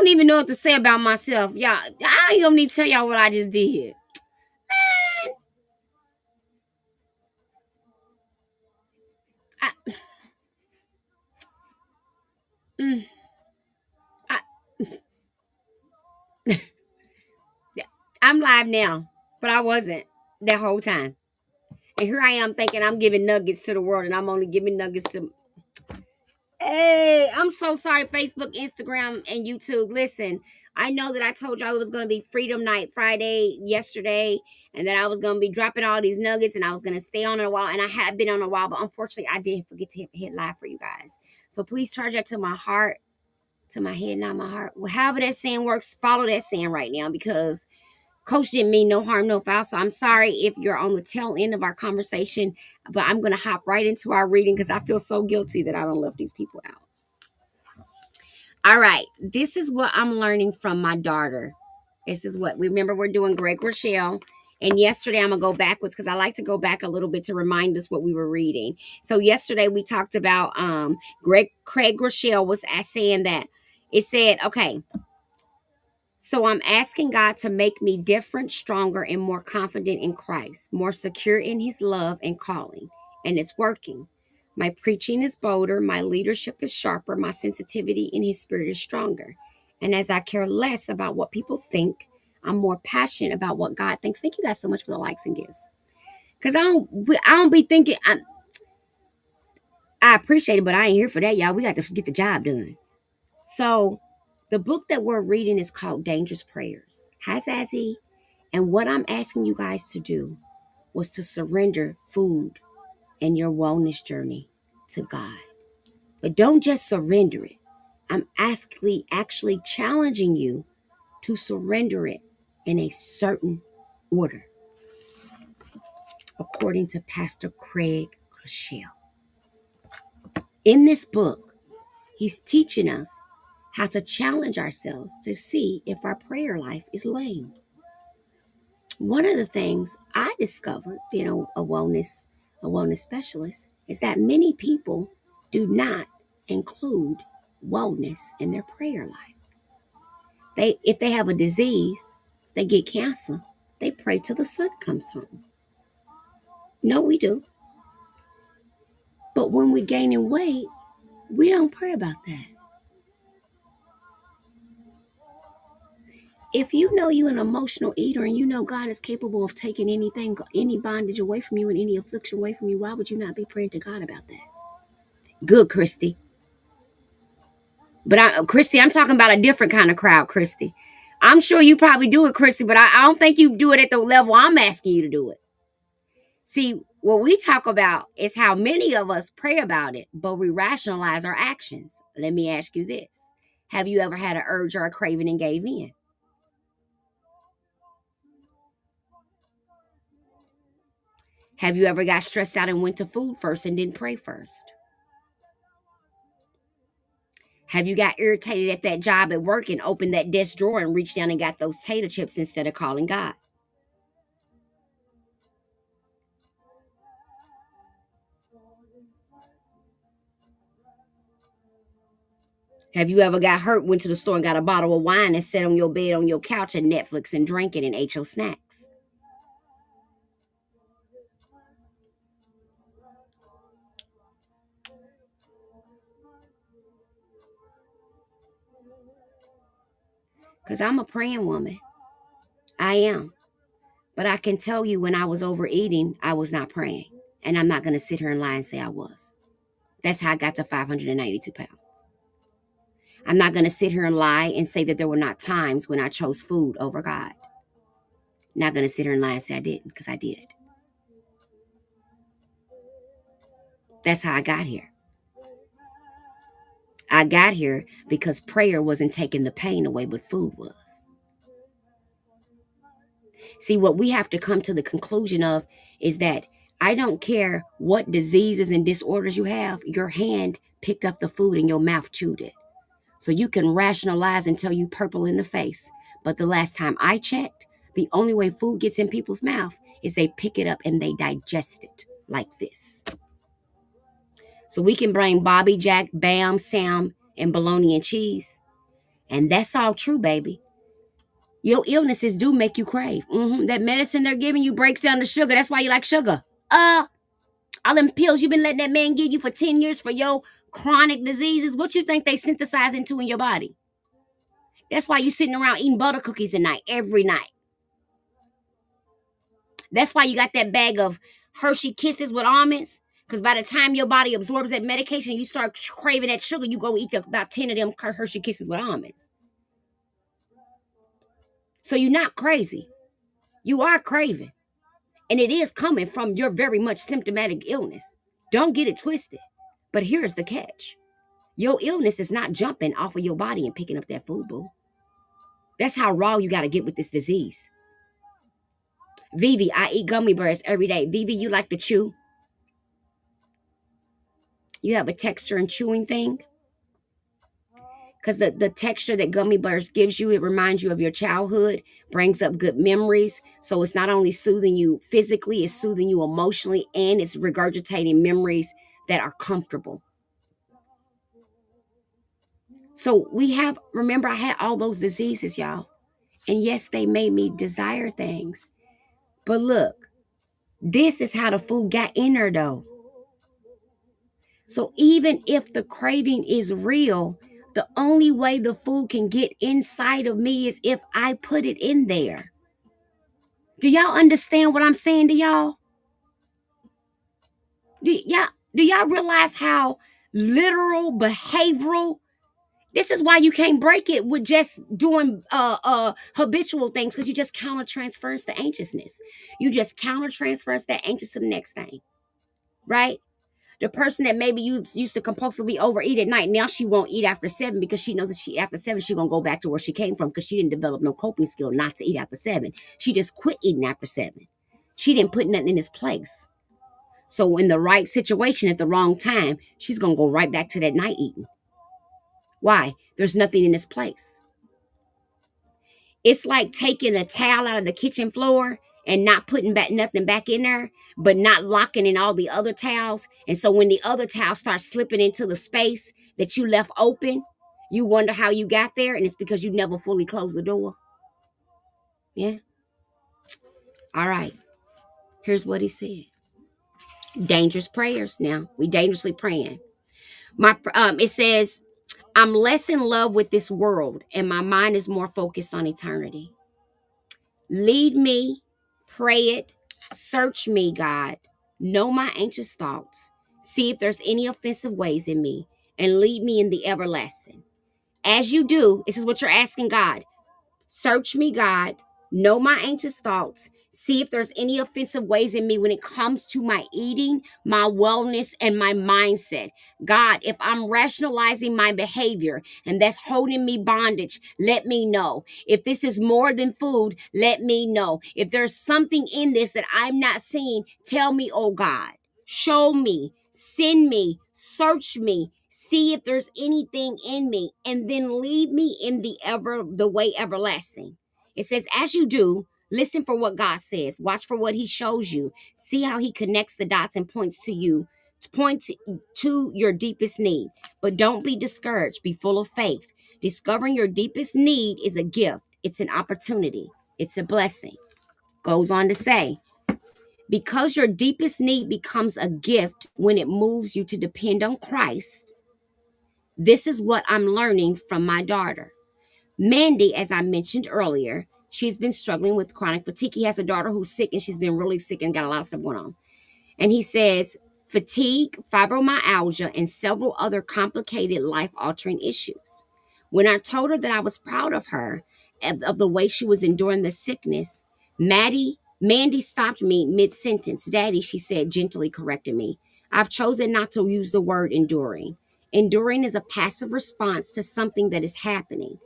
don't even know what to say about myself. Y'all, I ain't gonna need to tell y'all what I just did. I, mm, I, I'm live now, but I wasn't that whole time. And here I am thinking I'm giving nuggets to the world, and I'm only giving nuggets to. Hey, I'm so sorry, Facebook, Instagram, and YouTube. Listen, I know that I told y'all it was going to be Freedom Night Friday yesterday, and that I was going to be dropping all these nuggets, and I was going to stay on it a while, and I have been on a while, but unfortunately, I did forget to hit live for you guys. So please charge that to my heart, to my head, not my heart. Well, however that saying works, follow that saying right now, because Coach didn't mean no harm, no foul. So I'm sorry if you're on the tail end of our conversation, but I'm going to hop right into our reading because I feel so guilty that I don't left these people out. All right. This is what I'm learning from my daughter. This is what, remember, we're doing Greg Rochelle. And yesterday, I'm going to go backwards because I like to go back a little bit to remind us what we were reading. So yesterday, we talked about Craig Rochelle was saying that it said, okay, so I'm asking God to make me different, stronger, and more confident in Christ, more secure in his love and calling. And it's working. My preaching is bolder, my leadership is sharper, my sensitivity in his spirit is stronger. And as I care less about what people think, I'm more passionate about what God thinks. Thank you guys so much for the likes and gifts. Because I don't be thinking, I appreciate it, but I ain't here for that, y'all. We got to get the job done. So the book that we're reading is called Dangerous Prayers. Hi, Zazie. And what I'm asking you guys to do was to surrender food and your wellness journey to God. But don't just surrender it. I'm actually challenging you to surrender it in a certain order, according to Pastor Craig Rochelle. In this book, he's teaching us how to challenge ourselves to see if our prayer life is lame. One of the things I discovered, a wellness specialist, is that many people do not include wellness in their prayer life. If they have a disease, they get cancer, they pray till the sun comes home. No, we do. But when we're gaining weight, we don't pray about that. If you know you're an emotional eater and you know God is capable of taking anything, any bondage away from you and any affliction away from you, why would you not be praying to God about that? Good, Christy. But Christy, I'm talking about a different kind of crowd, Christy. I'm sure you probably do it, Christy, but I don't think you do it at the level I'm asking you to do it. See, what we talk about is how many of us pray about it, but we rationalize our actions. Let me ask you this. Have you ever had an urge or a craving and gave in? Have you ever got stressed out and went to food first and didn't pray first? Have you got irritated at that job at work and opened that desk drawer and reached down and got those tater chips instead of calling God? Have you ever got hurt, went to the store and got a bottle of wine and sat on your bed on your couch and Netflix and drank it and ate your snacks? Because I'm a praying woman. I am. But I can tell you when I was overeating, I was not praying. And I'm not going to sit here and lie and say I was. That's how I got to 592 pounds. I'm not going to sit here and lie and say that there were not times when I chose food over God. Not going to sit here and lie and say I didn't, because I did. That's how I got here. I got here because prayer wasn't taking the pain away, but food was. See, what we have to come to the conclusion of is that I don't care what diseases and disorders you have, your hand picked up the food and your mouth chewed it. So you can rationalize until you purple in the face. But the last time I checked, the only way food gets in people's mouth is they pick it up and they digest it like this. So we can bring Bobby, Jack, Bam, Sam, and bologna and cheese. And that's all true, baby. Your illnesses do make you crave. That medicine they're giving you breaks down the sugar. That's why you like sugar. All them pills you've been letting that man give you for 10 years for your chronic diseases, what you think they synthesize into in your body? That's why you sitting around eating butter cookies at night, every night. That's why you got that bag of Hershey Kisses with almonds. Because by the time your body absorbs that medication, you start craving that sugar, you go eat about 10 of them Hershey Kisses with almonds. So you're not crazy. You are craving. And it is coming from your very much symptomatic illness. Don't get it twisted. But here's the catch. Your illness is not jumping off of your body and picking up that food, boo. That's how raw you got to get with this disease. Vivi, I eat gummy bears every day. Vivi, you like to chew? You have a texture and chewing thing? Because the texture that gummy bears gives you, it reminds you of your childhood, brings up good memories. So it's not only soothing you physically, it's soothing you emotionally, and it's regurgitating memories that are comfortable. So remember, I had all those diseases, y'all. And yes, they made me desire things. But look, this is how the food got in there, though. So even if the craving is real, the only way the food can get inside of me is if I put it in there. Do y'all understand what I'm saying to y'all? Do y'all realize how literal, behavioral? This is why you can't break it with just doing habitual things, because you just counter transference the anxiousness. You just counter transference that anxious to the next thing, right? The person that maybe used to compulsively overeat at night, now she won't eat after 7 because she knows that after 7 she's gonna go back to where she came from, because she didn't develop no coping skill not to eat after 7. She just quit eating after 7. She didn't put nothing in its place. So in the right situation at the wrong time, she's gonna go right back to that night eating. Why? There's nothing in its place. It's like taking a towel out of the kitchen floor and not putting nothing back in there, but not locking in all the other towels. And so when the other towel starts slipping into the space that you left open, you wonder how you got there, and it's because you never fully closed the door. Yeah. All right. Here's what he said. Dangerous prayers now. We dangerously praying. It says, I'm less in love with this world, and my mind is more focused on eternity. Lead me, pray it, search me, God. Know my anxious thoughts. See if there's any offensive ways in me, and lead me in the everlasting. As you do, this is what you're asking God. Search me, God. Know my anxious thoughts. See if there's any offensive ways in me when it comes to my eating, my wellness, and my mindset. God, if I'm rationalizing my behavior and that's holding me bondage, let me know. If this is more than food, let me know. If there's something in this that I'm not seeing, tell me, oh God. Show me, send me, search me, see if there's anything in me, and then lead me in the way everlasting. It says, as you do, listen for what God says. Watch for what he shows you. See how he connects the dots and points to you, to point to your deepest need. But don't be discouraged. Be full of faith. Discovering your deepest need is a gift. It's an opportunity. It's a blessing. Goes on to say, because your deepest need becomes a gift when it moves you to depend on Christ. This is what I'm learning from my daughter. Mandy, as I mentioned earlier, she's been struggling with chronic fatigue. He has a daughter who's sick, and she's been really sick and got a lot of stuff going on. And he says, fatigue, fibromyalgia, and several other complicated life-altering issues. When I told her that I was proud of her, of the way she was enduring the sickness, Mandy stopped me mid-sentence. Daddy, she said, gently correcting me. I've chosen not to use the word enduring. Enduring is a passive response to something that is happening.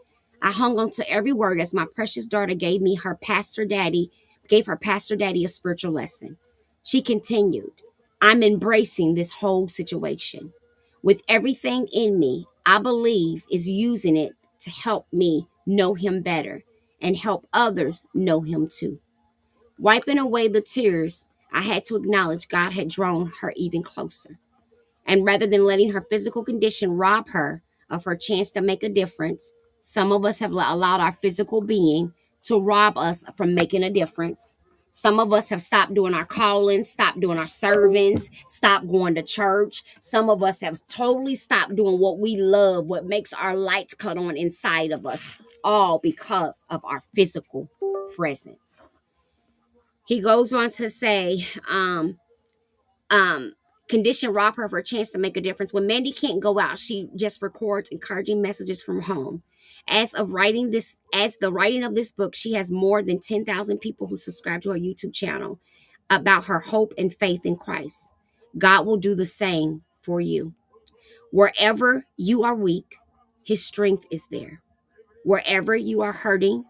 I hung on to every word as my precious daughter gave her pastor daddy a spiritual lesson. She continued, I'm embracing this whole situation. With everything in me, I believe is using it to help me know him better and help others know him too. Wiping away the tears, I had to acknowledge God had drawn her even closer. And rather than letting her physical condition rob her of her chance to make a difference, Some of us have allowed our physical being to rob us from making a difference. Some of us have stopped doing our callings, stopped doing our servings, stopped going to church. Some of us have totally stopped doing what we love, what makes our lights cut on inside of us, all because of our physical presence. He goes on to say, um, condition rob her of her chance to make a difference. When Mandy can't go out, she just records encouraging messages from home. As the writing of this book, she has more than 10,000 people who subscribe to her YouTube channel about her hope and faith in Christ. God will do the same for you. Wherever you are weak, his strength is there. Wherever you are hurting,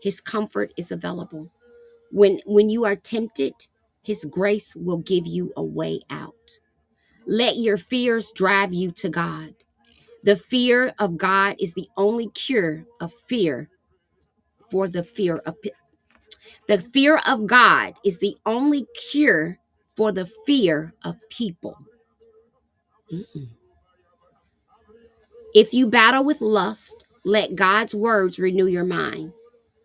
his comfort is available. When you are tempted, his grace will give you a way out. Let your fears drive you to God. The fear of God is the only cure of fear for the fear of the fear of God is the only cure for the fear of people. Mm-mm. If you battle with lust, let God's words renew your mind.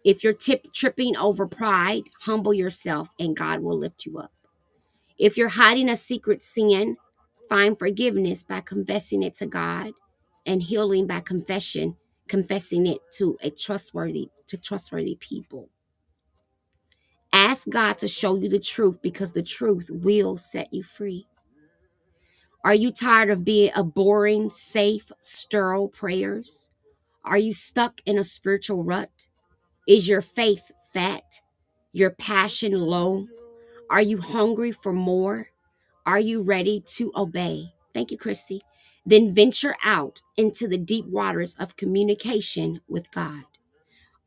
If you're tripping over pride, humble yourself and God will lift you up. If you're hiding a secret sin, find forgiveness by confessing it to God and healing by confessing it to trustworthy people. Ask God to show you the truth because the truth will set you free. Are you tired of being a boring, safe, sterile prayers? Are you stuck in a spiritual rut? Is your faith fat? Your passion low? Are you hungry for more? Are you ready to obey? Thank you, Christy. Then venture out into the deep waters of communication with God.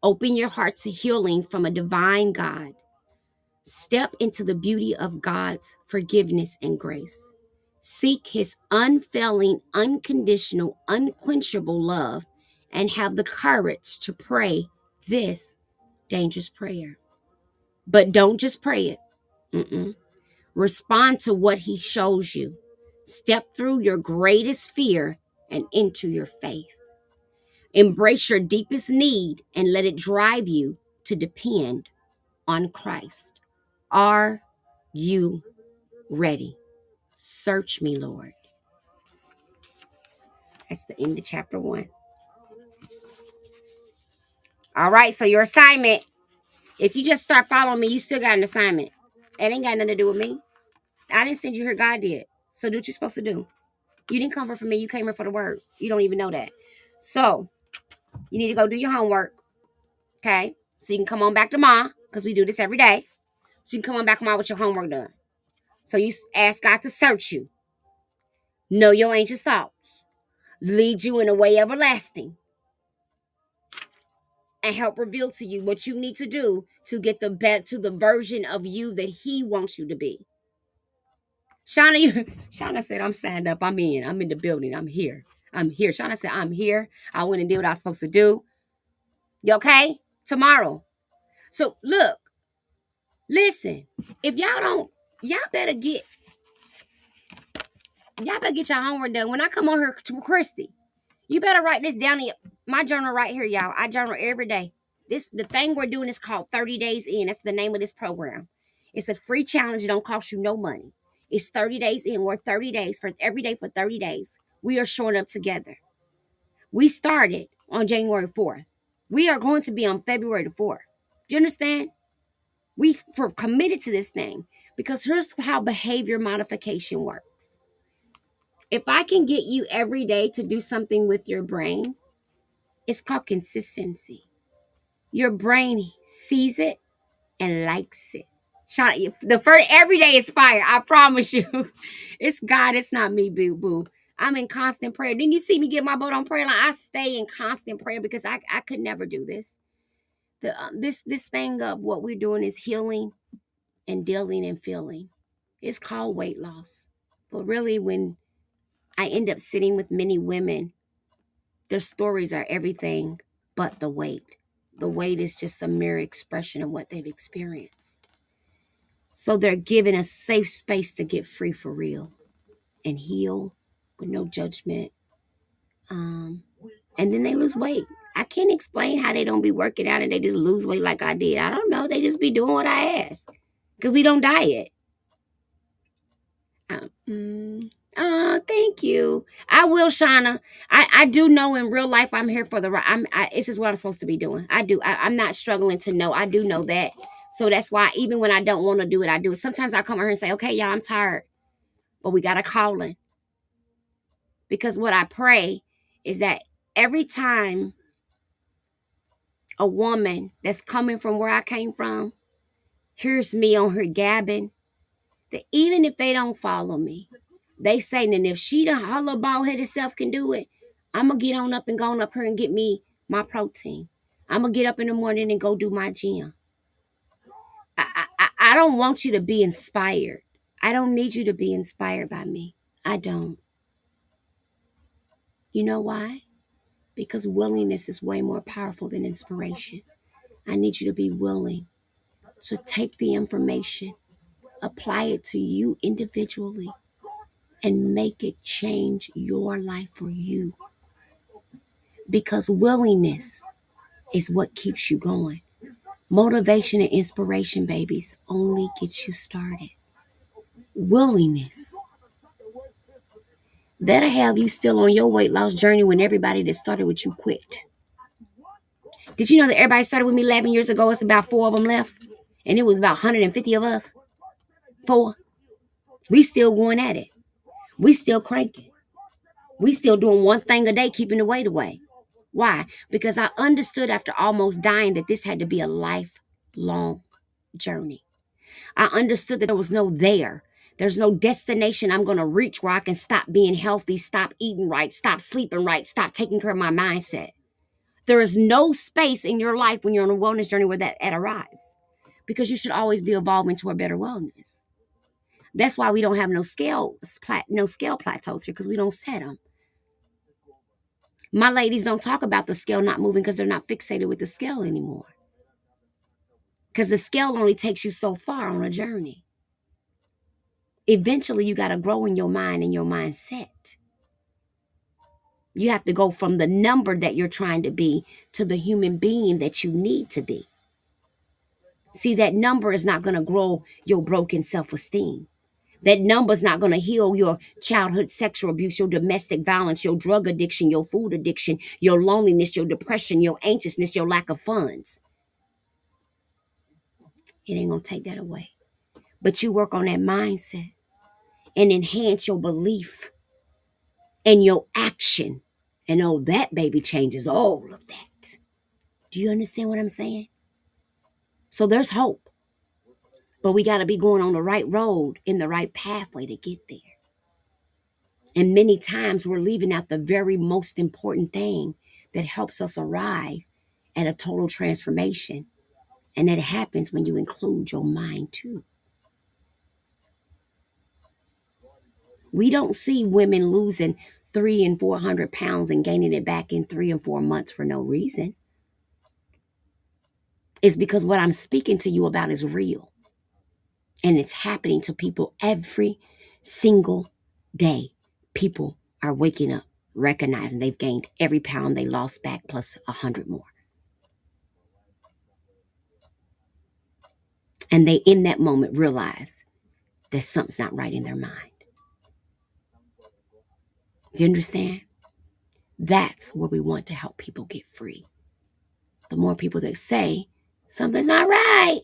Open your heart to healing from a divine God. Step into the beauty of God's forgiveness and grace. Seek his unfailing, unconditional, unquenchable love and have the courage to pray this dangerous prayer. But don't just pray it. Mm-mm. Respond to what he shows you. Step through your greatest fear and into your faith. Embrace your deepest need and let it drive you to depend on Christ. Are you ready? Search me, Lord. That's the end of chapter 1. All right, so your assignment, if you just start following me, you still got an assignment. It ain't got nothing to do with me. I didn't send you here, God did. So do what you're supposed to do. You didn't come here for me, you came here for the word. You don't even know that. So you need to go do your homework. Okay? So you can come on back tomorrow, because we do this every day. So you can come on back tomorrow with your homework done. So you ask God to search you. Know your anxious thoughts. Lead you in a way everlasting. And help reveal to you what you need to do to get to the version of you that he wants you to be. Shauna said, I'm signed up. I'm in the building. I'm here. Shauna said, I'm here. I went and did what I was supposed to do. You okay? Tomorrow. So look, listen, if y'all better get your homework done. When I come on here to Christy, you better write this down in my journal right here, y'all. I journal every day. The thing we're doing is called 30 Days In. That's the name of this program. It's a free challenge. It don't cost you no money. It's 30 days in. We're 30 days for every day for 30 days. We are showing up together. We started on January 4th. We are going to be on February the 4th. Do you understand? We committed to this thing because here's how behavior modification works. If I can get you every day to do something with your brain, it's called consistency. Your brain sees it and likes it. The first every day is fire. I promise you. It's God. It's not me, boo boo. I'm in constant prayer. Didn't you see me get my boat on prayer line? I stay in constant prayer because I could never do this. This thing of what we're doing is healing and dealing and feeling. It's called weight loss. But really, when I end up sitting with many women, their stories are everything but the weight. The weight is just a mere expression of what they've experienced. So they're given a safe space to get free for real and heal with no judgment. And then they lose weight. I can't explain how they don't be working out and they just lose weight like I did. I don't know. They just be doing what I ask because we don't diet. Thank you. I will, Shauna. I do know in real life I'm here for the right. This is what I'm supposed to be doing. I do. I'm not struggling to know. I do know that. So that's why even when I don't want to do it, I do it. Sometimes I come here and say, okay, y'all, I'm tired, but we got to call in. Because what I pray is that every time a woman that's coming from where I came from hears me on her gabbing, that even if they don't follow me, they say that if she the her little bald headed self can do it, I'm gonna get on up and go on up here and get me my protein. I'm gonna get up in the morning and go do my gym. I don't want you to be inspired. I don't need you to be inspired by me. I don't. You know why? Because willingness is way more powerful than inspiration. I need you to be willing to take the information, apply it to you individually, and make it change your life for you. Because willingness is what keeps you going. Motivation and inspiration, babies, only gets you started. Willingness. That'll have you still on your weight loss journey when everybody that started with you quit. Did you know that everybody started with me 11 years ago? It's about 4 of them left. And it was about 150 of us. 4. We still going at it. We still cranking. We still doing one thing a day, keeping the weight away. Why? Because I understood after almost dying that this had to be a lifelong journey. I understood that there was no there. There's no destination I'm going to reach where I can stop being healthy, stop eating right, stop sleeping right, stop taking care of my mindset. There is no space in your life when you're on a wellness journey where that arrives, because you should always be evolving to a better wellness. That's why we don't have no scale plateaus here, because we don't set them. My ladies don't talk about the scale not moving because they're not fixated with the scale anymore. Because the scale only takes you so far on a journey. Eventually, you got to grow in your mind and your mindset. You have to go from the number that you're trying to be to the human being that you need to be. See, that number is not going to grow your broken self-esteem. That number is not going to heal your childhood sexual abuse, your domestic violence, your drug addiction, your food addiction, your loneliness, your depression, your anxiousness, your lack of funds. It ain't going to take that away. But you work on that mindset and enhance your belief and your action. And oh, that baby changes all of that. Do you understand what I'm saying? So there's hope. But we got to be going on the right road in the right pathway to get there. And many times we're leaving out the very most important thing that helps us arrive at a total transformation. And that happens when you include your mind too. We don't see women losing 300 and 400 pounds and gaining it back in 3 and 4 months for no reason. It's because what I'm speaking to you about is real. And it's happening to people every single day. People are waking up, recognizing they've gained every pound they lost back plus 100 more. And they, in that moment, realize that something's not right in their mind. You understand? That's where we want to help people get free. The more people that say something's not right,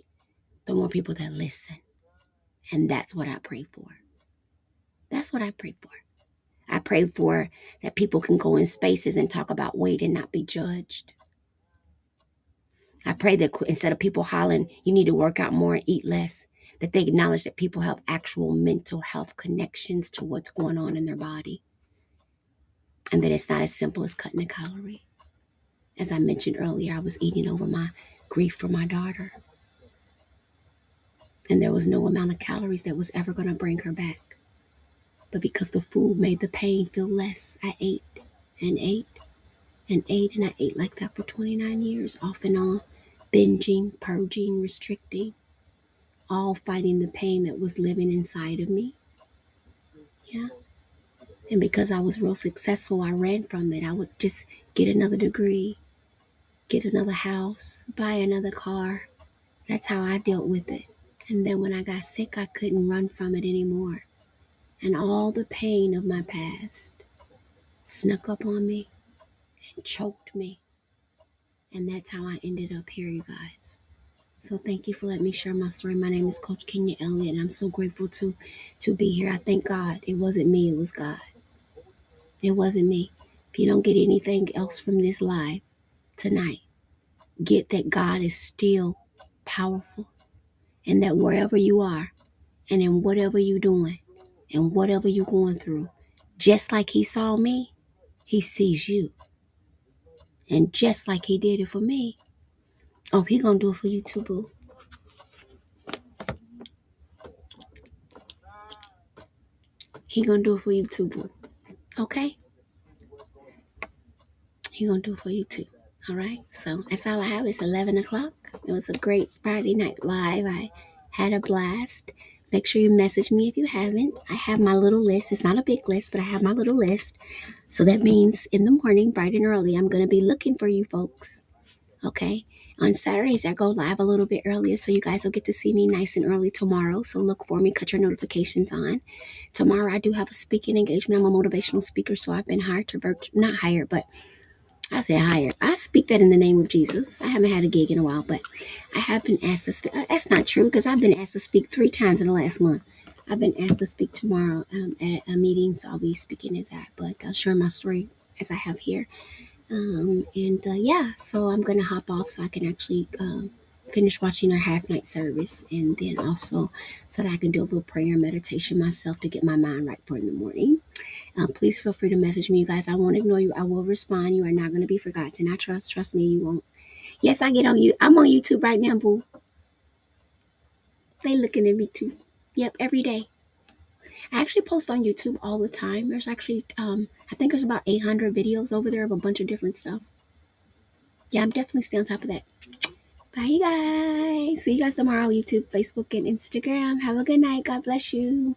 the more people that listen. And that's what I pray for. That's what I pray for. I pray for that people can go in spaces and talk about weight and not be judged. I pray that instead of people hollering, you need to work out more and eat less, that they acknowledge that people have actual mental health connections to what's going on in their body. And that it's not as simple as cutting a calorie. As I mentioned earlier, I was eating over my grief for my daughter. And there was no amount of calories that was ever going to bring her back. But because the food made the pain feel less, I ate and ate and ate. And I ate like that for 29 years, off and on, binging, purging, restricting, all fighting the pain that was living inside of me. Yeah. And because I was real successful, I ran from it. I would just get another degree, get another house, buy another car. That's how I dealt with it. And then when I got sick, I couldn't run from it anymore. And all the pain of my past snuck up on me and choked me. And that's how I ended up here, you guys. So thank you for letting me share my story. My name is Coach Kenya Elliott, and I'm so grateful to be here. I thank God. It wasn't me, it was God. It wasn't me. If you don't get anything else from this live tonight, get that God is still powerful, and that wherever you are and in whatever you're doing and whatever you're going through, just like he saw me, he sees you. And just like he did it for me, oh, he gonna do it for you too, boo. He gonna do it for you too, boo. Okay? He gonna do it for you too. All right? So that's all I have. It's 11 o'clock. It was a great Friday night live. I had a blast. Make sure you message me if you haven't. I have my little list. It's not a big list, but I have my little list. So that means in the morning, bright and early, I'm going to be looking for you folks. Okay? On Saturdays, I go live a little bit earlier, so you guys will get to see me nice and early tomorrow. So look for me. Cut your notifications on. Tomorrow, I do have a speaking engagement. I'm a motivational speaker, so I've been hired to not hired, but I say hired. I speak that in the name of Jesus. I haven't had a gig in a while, but I have been asked to speak. That's not true because I've been asked to speak 3 times in the last month. I've been asked to speak tomorrow at a meeting, so I'll be speaking at that. But I'll share my story as I have here. Yeah, so I'm going to hop off so I can actually finish watching our half night service, and then also so that I can do a little prayer and meditation myself to get my mind right for in the morning. Please feel free to message me, you guys. I won't ignore you. I will respond. You are not going to be forgotten. I trust. Trust me, you won't. Yes, I get on you. I'm on YouTube right now, boo. They looking at me too. Yep, every day. I actually post on YouTube all the time. There's actually, I think there's about 800 videos over there of a bunch of different stuff. Yeah, I'm definitely still on top of that. Bye, guys. See you guys tomorrow on YouTube, Facebook, and Instagram. Have a good night. God bless you.